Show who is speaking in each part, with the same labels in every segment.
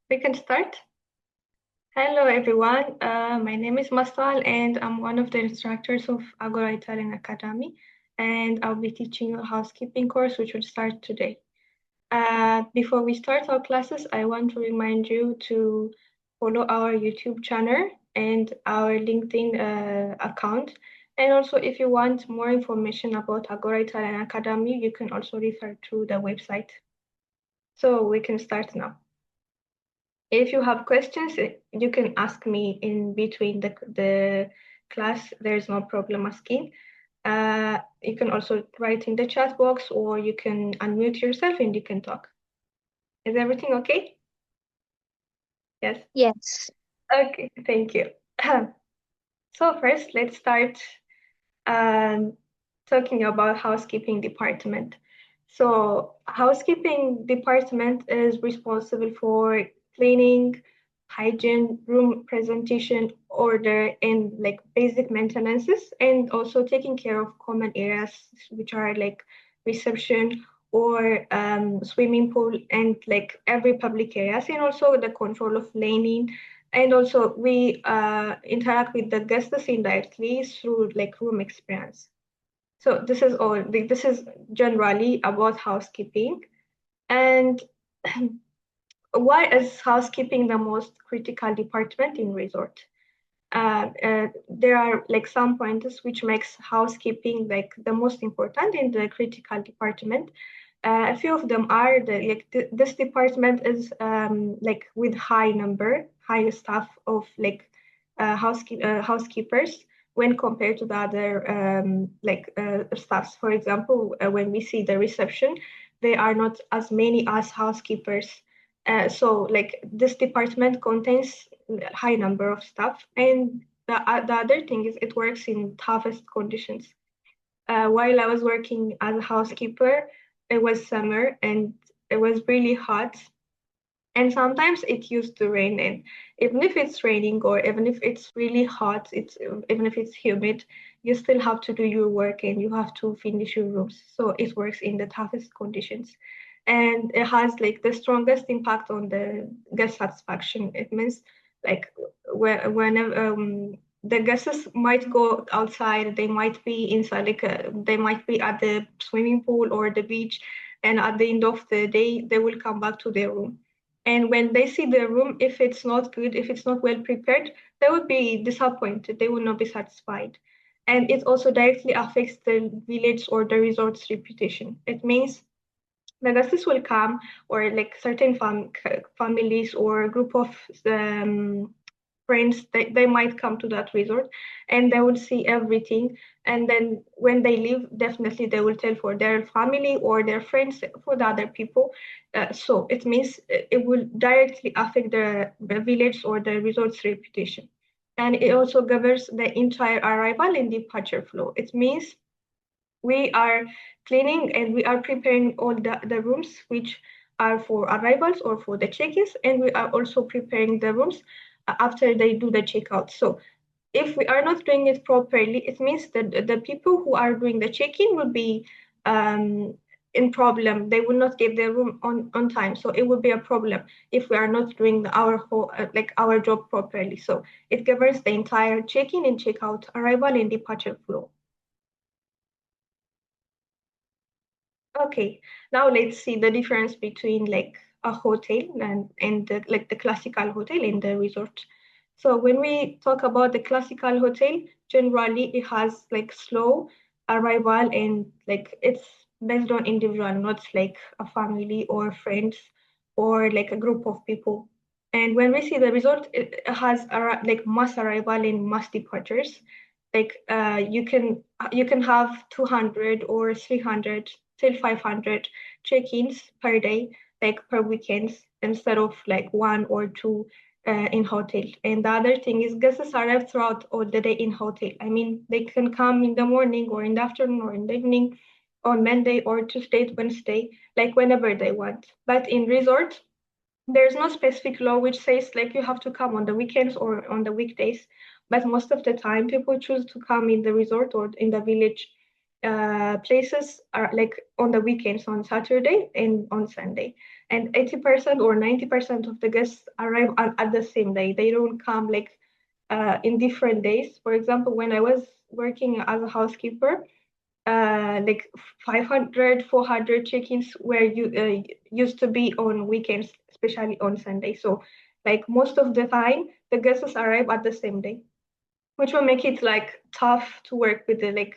Speaker 1: We can start. Hello, everyone. My name is Mastewal, and I'm one of the instructors of Agorà Italian Academy. And I'll be teaching you a housekeeping course, which will start today. Before we start our classes, I want to remind you to follow our YouTube channel and our LinkedIn account. And also, if you want more information about Agorà Italian Academy, you can also refer to the website. So we can start now. If you have questions, you can ask me in between the class. There's no problem asking. You can also write in the chat box, or you can unmute yourself and you can talk. Is everything okay? Yes.
Speaker 2: Yes.
Speaker 1: Okay, thank you. So first, let's start um, talking about housekeeping department. So housekeeping department is responsible for cleaning, hygiene, room presentation, order, and like basic maintenances, and also taking care of common areas, which are like reception or swimming pool and like every public areas, and also the control of laning. And also we interact with the guests indirectly through like room experience. So this is all. This is generally about housekeeping. And why is housekeeping the most critical department in resort? There are like some points which makes housekeeping like the most important in the critical department. A few of them are this department is like with high staff of like housekeepers when compared to the other staffs. For example, when we see the reception, they are not as many as housekeepers. So like this department contains high number of staff, and the other thing is it works in toughest conditions. While I was working as a housekeeper, it was summer and it was really hot. And sometimes it used to rain. And even if it's raining or even if it's really hot, even if it's humid, you still have to do your work and you have to finish your rooms. So it works in the toughest conditions. And it has like the strongest impact on the guest satisfaction. It means like whenever the guests might go outside, they might be inside, they might be at the swimming pool or the beach, and at the end of the day, they will come back to their room. And when they see the room, if it's not good, if it's not well prepared, they will be disappointed. They will not be satisfied. And it also directly affects the village or the resort's reputation. It means the guests will come, or like certain families or a group of um, friends, they might come to that resort and they will see everything. And then when they leave, definitely they will tell for their family or their friends, for the other people. So it means it will directly affect the village or the resort's reputation. And it also governs the entire arrival and departure flow. It means we are cleaning and we are preparing all the rooms which are for arrivals or for the check-ins, and we are also preparing the rooms after they do the checkout. So if we are not doing it properly, it means that the people who are doing the check-in will be in problem. They will not get their room on time. So it will be a problem if we are not doing our job properly. So it governs the entire check-in and check-out, arrival and departure flow. Okay, now let's see the difference between like a hotel and the classical hotel and the resort. So when we talk about the classical hotel, generally it has like slow arrival and like it's based on individual, not like a family or friends or like a group of people. And when we see the resort, it has like mass arrival and mass departures. Like you can have 200 or 300 till 500 check-ins per day, like per weekends, instead of like one or two in hotel. And the other thing is guests arrive throughout all the day in hotel. I mean, they can come in the morning or in the afternoon or in the evening, on Monday or Tuesday, Wednesday, like whenever they want. But in resort, there's no specific law which says like you have to come on the weekends or on the weekdays. But most of the time, people choose to come in the resort or in the village places are like on the weekends, on Saturday and on Sunday. And 80% or 90% of the guests arrive at the same day. They don't come like in different days. For example, when I was working as a housekeeper, like 500, 400 check-ins were used to be on weekends, especially on Sunday. So like most of the time, the guests arrive at the same day, which will make it like tough to work with the like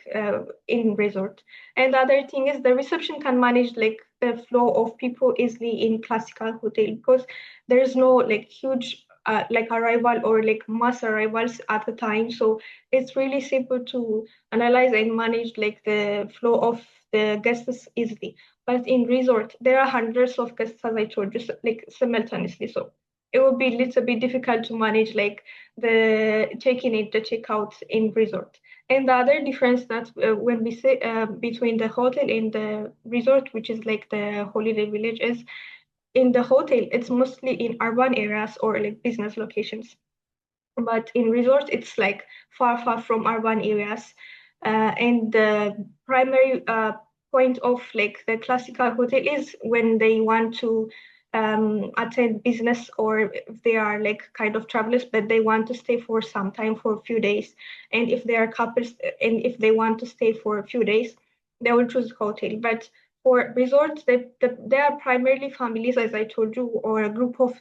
Speaker 1: in resort. And the other thing is the reception can manage like the flow of people easily in classical hotel because there's no like huge like arrival or like mass arrivals at the time. So it's really simple to analyze and manage like the flow of the guests easily. But in resort, there are hundreds of guests, as I told you, like simultaneously. So it would be a little bit difficult to manage like the check-in and the check-out in resort. And the other difference that when we say between the hotel and the resort, which is like the holiday village, is in the hotel, it's mostly in urban areas or like business locations. But in resorts, it's like far, far from urban areas. And the primary point of like the classical hotel is when they want to attend business or if they are like kind of travelers, but they want to stay for some time for a few days. And if they are couples and if they want to stay for a few days, they will choose hotel. But for resorts, they are primarily families, as I told you, or a group of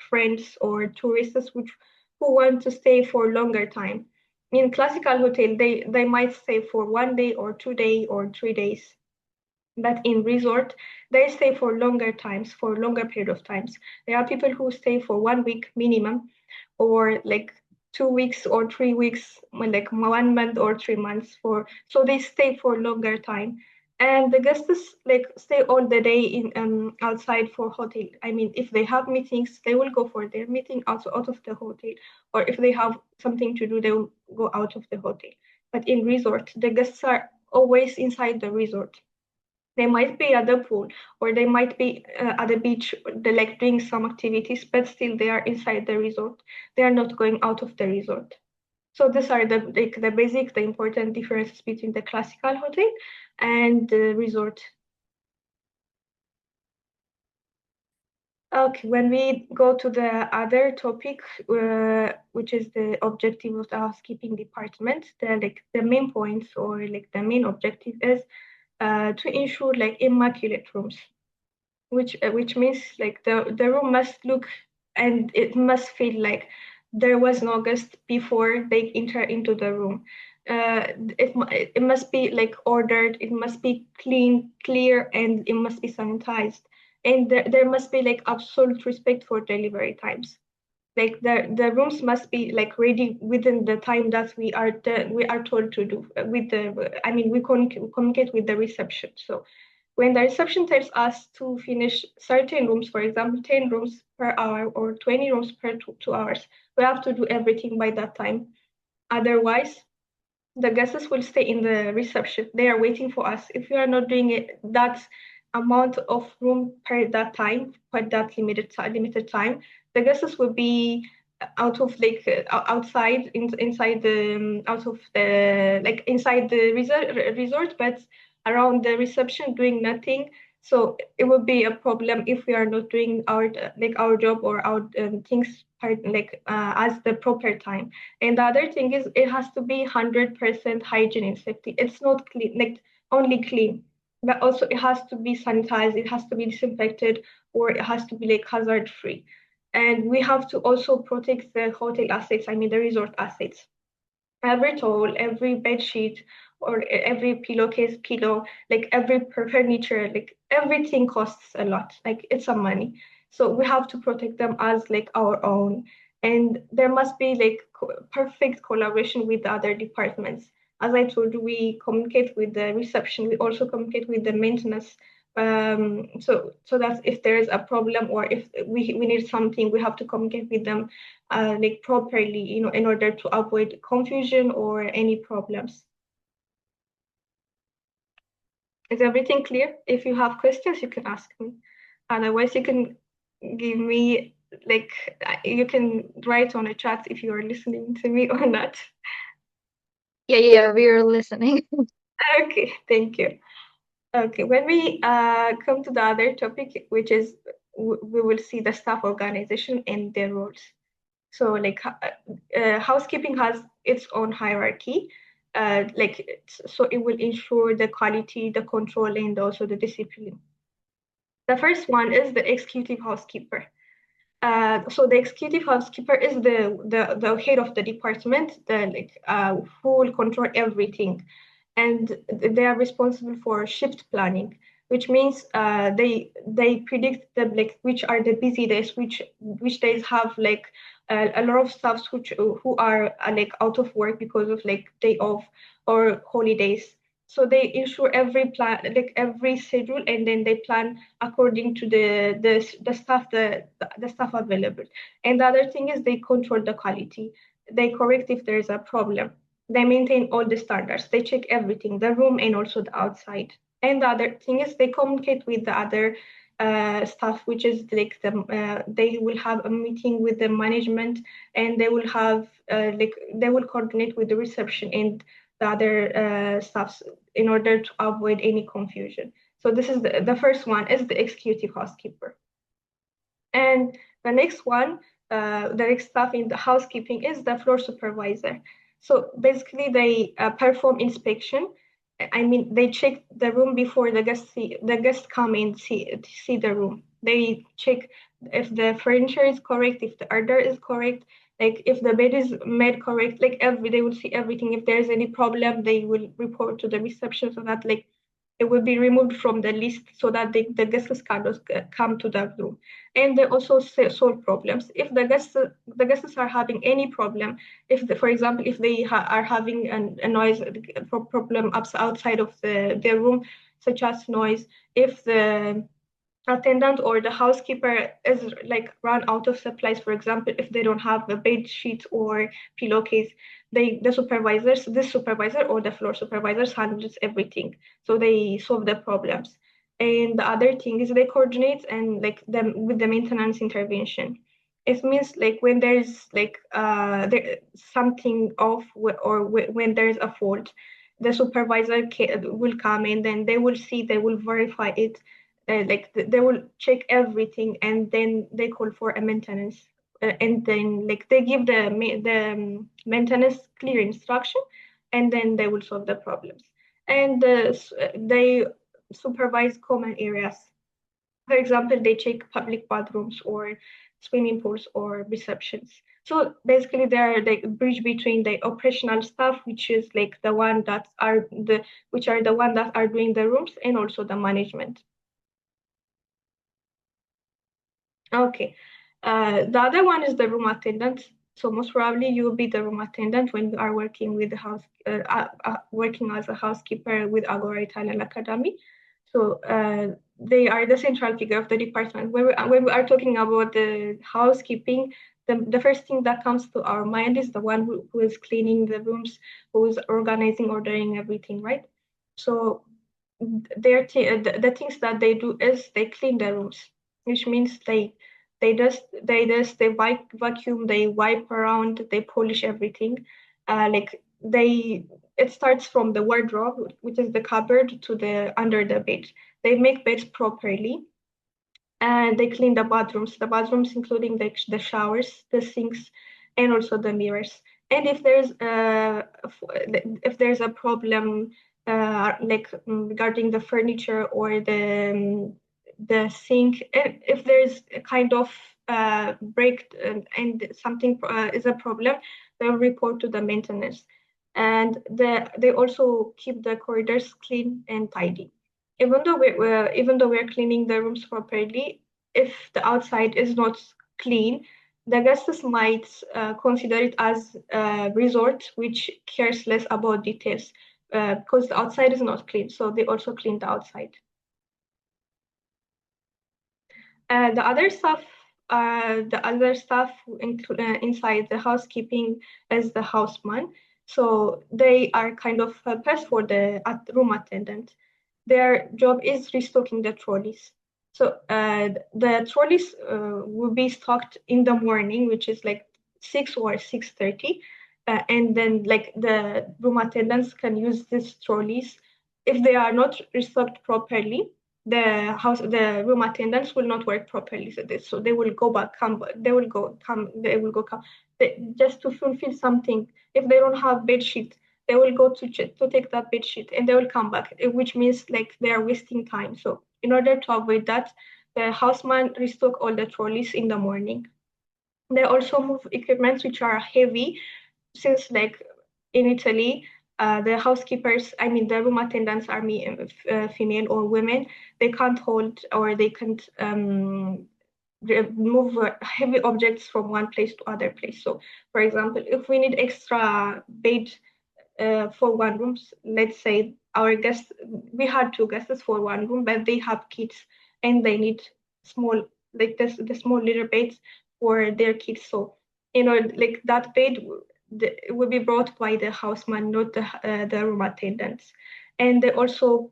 Speaker 1: friends or tourists which who want to stay for longer time. In classical hotel, they might stay for 1 day or 2 day or 3 days. But in resort, they stay for longer times, for longer period of times. There are people who stay for 1 week minimum, or like 2 weeks or 3 weeks, well, like 1 month or 3 months for. So they stay for longer time. And the guests like stay all the day in outside for hotel. I mean, if they have meetings, they will go for their meeting also out of the hotel, or if they have something to do, they will go out of the hotel. But in resort, the guests are always inside the resort. They might be at the pool or they might be at the beach, they like doing some activities, but still they are inside the resort. They are not going out of the resort. So these are the like the basic, the important differences between the classical hotel and the resort. Okay, when we go to the other topic, which is the objective of the housekeeping department, the main points or like the main objective is to ensure like immaculate rooms, which means like the room must look and it must feel like there was no guest before they enter into the room. It must be like ordered, it must be clean, clear, and it must be sanitized. And there must be like absolute respect for delivery times. Like the rooms must be like ready within the time that we are told to do with the I mean we communicate with the reception. So when the reception tells us to finish certain rooms, for example, 10 rooms per hour or 20 rooms per 2 hours, we have to do everything by that time. Otherwise, the guests will stay in the reception. They are waiting for us. If we are not doing it, that amount of room per that time, per that limited time, the guests will be out of like outside inside the out of the like inside the resort, but around the reception doing nothing. So it would be a problem if we are not doing our like our job or our things as the proper time. And the other thing is it has to be 100% hygiene and safety. It's not clean, like only clean, but also it has to be sanitized, it has to be disinfected, or it has to be like hazard free. And we have to also protect the hotel assets, I mean the resort assets. Every towel, every bed sheet, or every pillowcase, pillow, like every furniture, like everything costs a lot. Like it's some money. So we have to protect them as like our own. And there must be like perfect collaboration with the other departments. As I told you, we communicate with the reception. We also communicate with the maintenance. So that if there is a problem or if we need something, we have to communicate with them like properly, in order to avoid confusion or any problems. Is everything clear? If you have questions, you can ask me. Otherwise, you can give me like you can write on a chat if you are listening to me or not.
Speaker 2: Yeah, yeah, we are listening.
Speaker 1: Okay, thank you. Okay, when we come to the other topic, which is we will see the staff organization and their roles. So, like, housekeeping has its own hierarchy. So it will ensure the quality, the control, and also the discipline. The first one is the executive housekeeper. So the executive housekeeper is the head of the department, who will control everything, and they are responsible for shift planning, which means they predict the like which are the busy days, which days have like a lot of staffs who are like out of work because of like day off or holidays. So they ensure every plan, like every schedule, and then they plan according to the staff available. And the other thing is they control the quality. They correct if there is a problem. They maintain all the standards. They check everything, the room and also the outside. And the other thing is they communicate with the other staff, which is like they will have a meeting with the management, and they will have they will coordinate with the reception and the other staffs in order to avoid any confusion. So this is the first one is the executive housekeeper. And the next one, the next staff in the housekeeping is the floor supervisor. So basically, they perform inspection. I mean, they check the room before the guests come and see the room. They check if the furniture is correct, if the order is correct, like if the bed is made correct. Like they will see everything. If there's any problem, they will report to the reception so that like it will be removed from the list so that the guests can just come to that room. And they also solve problems. If the guests are having any problem, for example, if they are having a noise problem outside of their room, such as noise, if the attendant or the housekeeper is like run out of supplies, for example, if they don't have a bed sheet or pillowcase, this supervisor or the floor supervisors handles everything, so they solve the problems. And the other thing is they coordinate and like them with the maintenance intervention. It means like when there's something off when there's a fault, the supervisor will come and then they will verify it, they will check everything and then they call for a maintenance, and then like they give the maintenance clear instruction, and then they will solve the problems. And they supervise common areas. For example, they check public bathrooms or swimming pools or receptions. So basically, they're the bridge between the operational staff, which is like the one that are the which are the one that are doing the rooms, and also the management. Okay. The other one is the room attendant. So most probably you will be the room attendant when you are working with the working as a housekeeper with Agorà Italian Academy. So they are the central figure of the department. When we are talking about the housekeeping, the first thing that comes to our mind is the one who is cleaning the rooms, who is organizing, ordering everything, right? So the things that they do is they clean the rooms, which means they vacuum, they wipe around, they polish everything. Like they it starts from the wardrobe, which is the cupboard, to the under the bed. They make beds properly, and they clean the bathrooms including the showers, the sinks, and also the mirrors. And if there's a problem, regarding the furniture or the sink, if there's a kind of break, and something is a problem, they'll report to the maintenance. And they also keep the corridors clean and tidy. Even though we're cleaning the rooms properly, if the outside is not clean, the guests might consider it as a resort which cares less about details, because the outside is not clean. So they also clean the outside. The other stuff inside the housekeeping is the houseman. So they are kind of helpers for the room attendant. Their job is restocking the trolleys. So the trolleys will be stocked in the morning, which is like 6 or 6:30, and then like the room attendants can use these trolleys if they are not restocked properly, the room attendants will not work properly. So they will go back, come, they will go come, just to fulfill something. If they don't have bed sheet, they will go to take that bed sheet and they will come back, which means like they are wasting time. So in order to avoid that, the houseman restock all the trolleys in the morning. They also move equipment which are heavy, since like in Italy, the housekeepers, I mean the room attendants are female or women, they can't hold or they can't move heavy objects from one place to other place. So for example, if we need extra bed for one room, let's say our guests, we had two guests for one room, but they have kids and they need small, like this, the small little beds for their kids. So, like that bed will be brought by the houseman, not the room attendants. And they also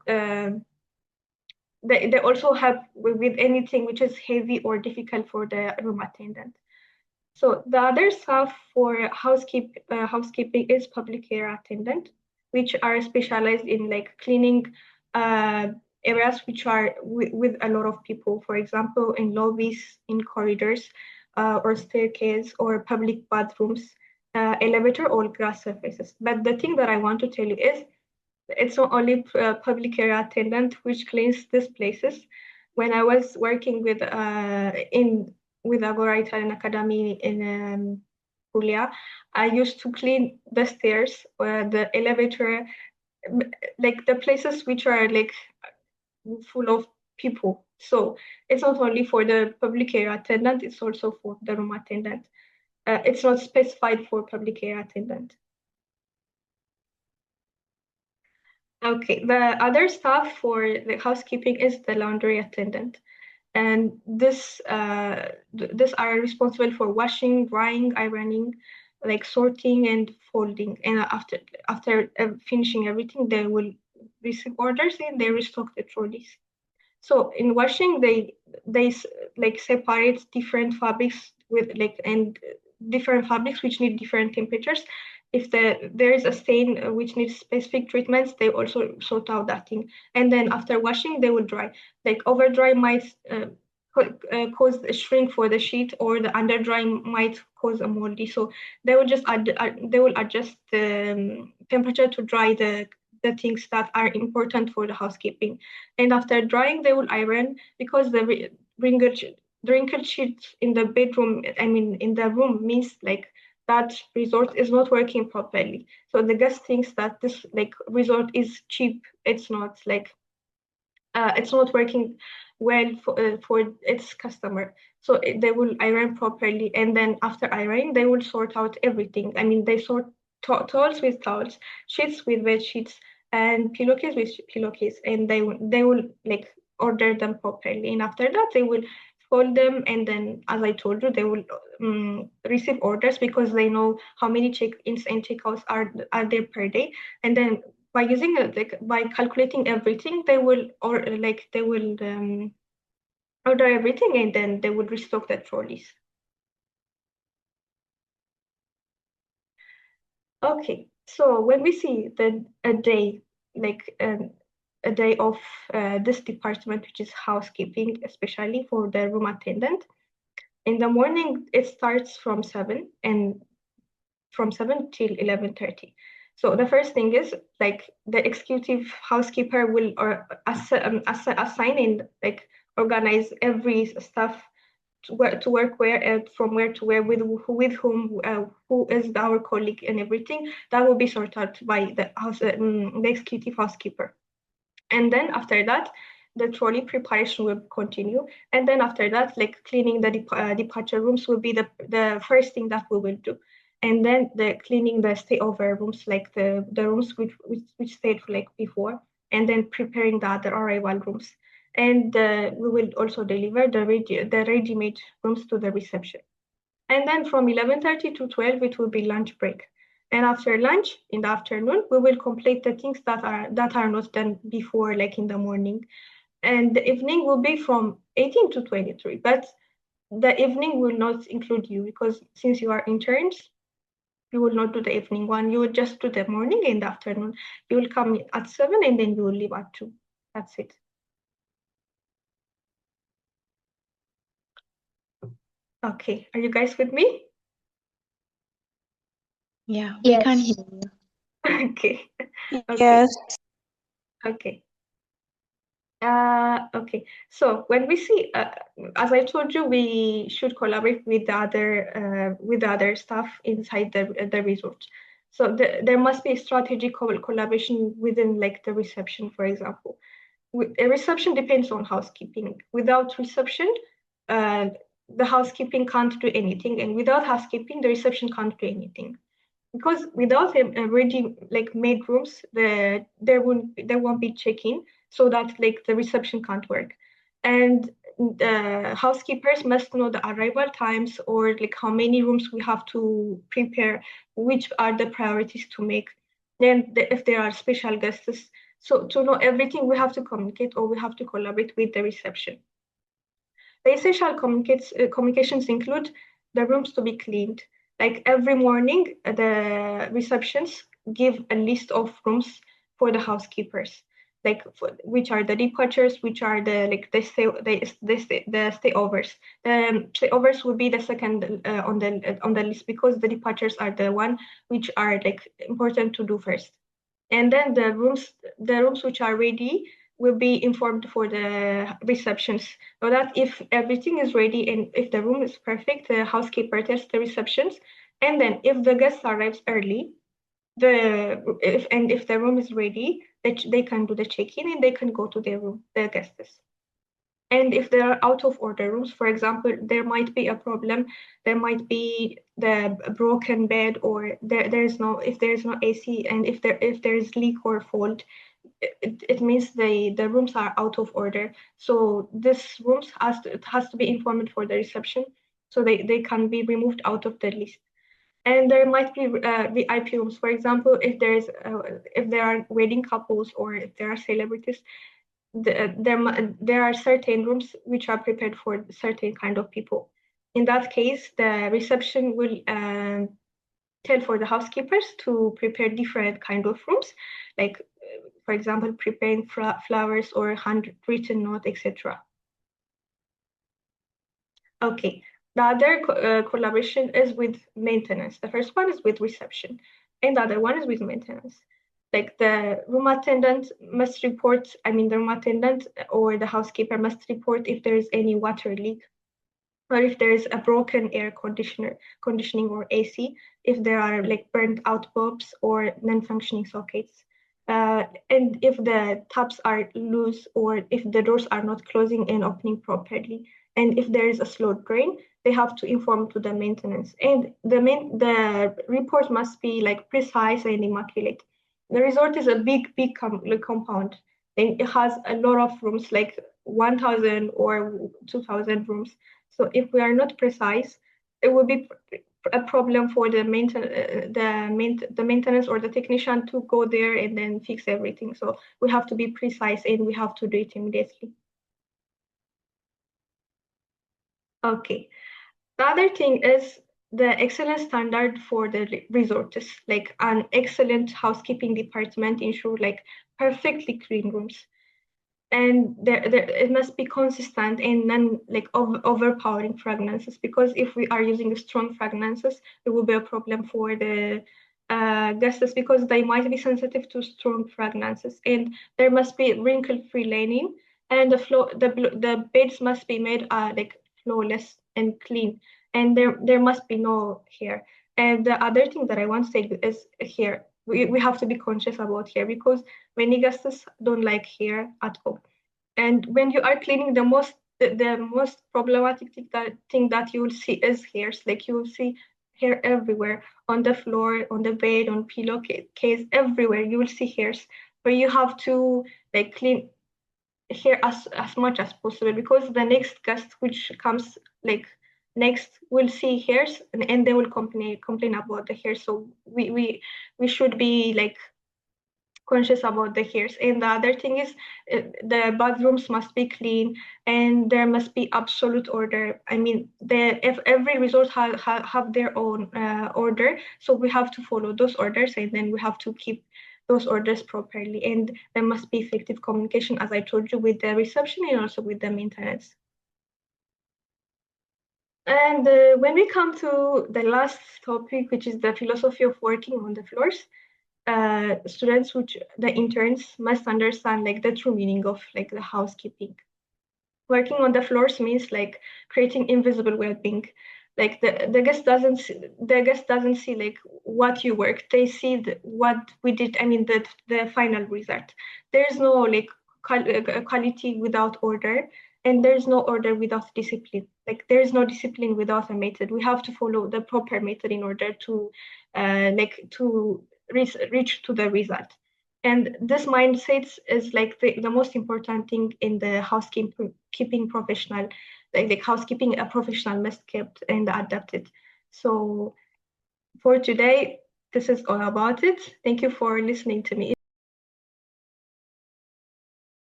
Speaker 1: help with anything which is heavy or difficult for the room attendant. So the other staff for housekeeping is public care attendant, which are specialized in like cleaning uh, areas which are with a lot of people. For example, in lobbies, in corridors, or staircase, or public bathrooms, elevator, or glass surfaces. But the thing that I want to tell you is it's not only public area attendant which cleans these places. When I was working with Agorà Italian Academy in Puglia, I used to clean the stairs, the elevator, like the places which are like full of people. So it's not only for the public area attendant, it's also for the room attendant. It's not specified for public area attendant. Okay, the other staff for the housekeeping is the laundry attendant, and this are responsible for washing, drying, ironing, like sorting and folding. And after finishing everything, they will receive orders and they restock the trolleys. So in washing, they like separate different fabrics with like and different fabrics which need different temperatures. If there is a stain which needs specific treatments, they also sort out that thing. And then after washing, they will dry. Like over dry might cause a shrink for the sheet, or the under dry might cause a moldy. So they will just they will adjust the temperature to dry the things that are important for the housekeeping. And after drying, they will iron, because wrinkled the wrinkled sheet in the bedroom, I mean in the room, means like that resort is not working properly. So the guest thinks that this like resort is cheap. It's not like it's not working well for its customer. So they will iron properly, and then after ironing, they will sort out everything. I mean, they sort towels with towels, sheets with bed sheets, and pillowcase with pillowcase, and they will like order them properly. And after that, they will fold them, and then, as I told you, they will receive orders, because they know how many check-ins and check-outs are there per day, and then by using like by calculating everything, they will order everything, and then they will restock the trolleys. Okay, so when we see a day like a day of this department, which is housekeeping, especially for the room attendant, in the morning it starts from 7 and from 7 till 11:30. So the first thing is like the executive housekeeper will assign and like organize every staff to work where, from where to where, with whom, who is our colleague, and everything that will be sorted out by the executive housekeeper. And then after that, the trolley preparation will continue. And then after that, like cleaning the departure rooms will be the first thing that we will do. And then the cleaning the stayover rooms, like the rooms which stayed like before, and then preparing the other arrival rooms. And we will also deliver the ready-made rooms to the reception. And then from 11:30 to 12, it will be lunch break. And after lunch in the afternoon, we will complete the things that are not done before, like in the morning. And the evening will be from 18 to 23. But the evening will not include you, because since you are interns, You will not do the evening one. You will just do the morning and the afternoon. You will come at 7 and then you will leave at 2. That's it. Okay, are you guys with me?
Speaker 2: Yeah, we can hear you.
Speaker 1: Okay. Okay.
Speaker 3: Yes.
Speaker 1: Okay. Okay. So when we see, as I told you, we should collaborate with the other staff inside the resort. So there must be a strategic collaboration within like the reception, for example. A reception depends on housekeeping. Without reception, uh, the housekeeping can't do anything, and without housekeeping, the reception can't do anything. Because without a ready like made rooms, there won't be check-in, so that like the reception can't work. And the housekeepers must know the arrival times or like how many rooms we have to prepare, which are the priorities to make. Then if there are special guests, so to know everything, we have to communicate or we have to collaborate with the reception. The essential communications include the rooms to be cleaned. Like every morning, the receptions give a list of rooms for the housekeepers, like which are the departures, which are the like the stayovers. The stayovers will be the second on the list because the departures are the one which are like important to do first. And then the rooms which are ready will be informed for the receptions so that if everything is ready and if the room is perfect, the housekeeper tests the receptions. And then if the guest arrives early, if the room is ready, they can do the check-in and they can go to their room, the guests. And if there are out of order rooms, for example, there might be a problem. There might be the broken bed, or there's no if there is no AC, and if there is leak or fault, it means the rooms are out of order. So this rooms has to be informed for the reception, so they can be removed out of the list. And there might be VIP rooms, for example, if there are wedding couples or if there are celebrities, there are certain rooms which are prepared for certain kind of people. In that case, the reception will tell for the housekeepers to prepare different kind of rooms, like for example, preparing flowers or handwritten note, etc. Okay. The other collaboration is with maintenance. The first one is with reception, and the other one is with maintenance. Like the room attendant must report, I mean, the room attendant or the housekeeper must report if there is any water leak or if there is a broken air conditioning or AC, if there are like burnt out bulbs or non-functioning sockets. And if the taps are loose or if the doors are not closing and opening properly, and if there is a slow drain, they have to inform to the maintenance. And the report must be like precise and immaculate. The resort is a big compound, and it has a lot of rooms, like 1,000 or 2,000 rooms. So if we are not precise, it will be a problem for the maintenance or the technician to go there and then fix everything. So we have to be precise and we have to do it immediately. Okay. The other thing is the excellent standard for the resorts, like an excellent housekeeping department ensure like perfectly clean rooms. And it must be consistent and non like overpowering fragrances, because if we are using strong fragrances, it will be a problem for the guests because they might be sensitive to strong fragrances. And there must be wrinkle-free linen, and the beds must be made like flawless and clean, and there must be no hair. And the other thing that I want to say is hair. We have to be conscious about hair because many guests don't like hair at all. And when you are cleaning, the most problematic thing that you will see is hairs. Like you will see hair everywhere on the floor, on the bed, on pillowcase, everywhere. You will see hairs. But you have to like clean hair as much as possible because the next guest which comes like next will see hairs, and they will complain about the hair. So we should be like conscious about the cares. And the other thing is the bathrooms must be clean and there must be absolute order. I mean, if every resort have their own order, so we have to follow those orders and then we have to keep those orders properly. And there must be effective communication, as I told you, with the reception and also with the maintenance. And when we come to the last topic, which is the philosophy of working on the floors, students, which the interns must understand like the true meaning of like the housekeeping. Working on the floors means like creating invisible well-being. Like the guest doesn't see like what you work. They see what we did. I mean the final result. There is no like quality without order, and there is no order without discipline. Like there is no discipline without a method. We have to follow the proper method in order to reach to the result. And this mindset is like the most important thing in the housekeeping professional, like housekeeping a professional must kept and adapted. So for today, this is all about it. Thank you for listening to me.